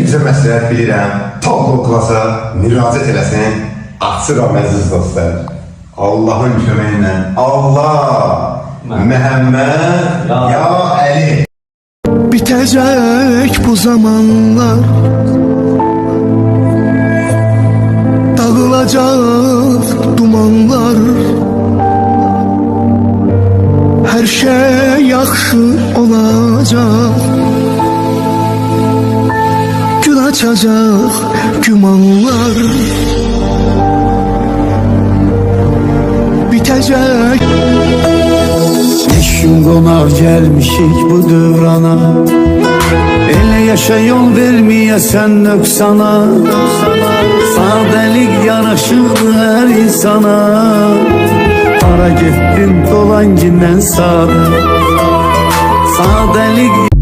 Bizə məsləhət bilirəm, Tablo klasa müraciət eləsin. Açıram əziz dostlar. Allahın köməyi ilə Allah, Məhəmməd, ya Əli. Bitecek bu zamanlar, dağılacak dumanlar, her şey yaxşı olacak, gün açacak gümanlar. Bitecek. 5 gün qonaq gəlmişik bu dövrana, elə yaşa yol verməyəsən nöqsana. Sadəlik yaraşıqdır hər insana, hara getdin dolan gindən sadə. Sadəlik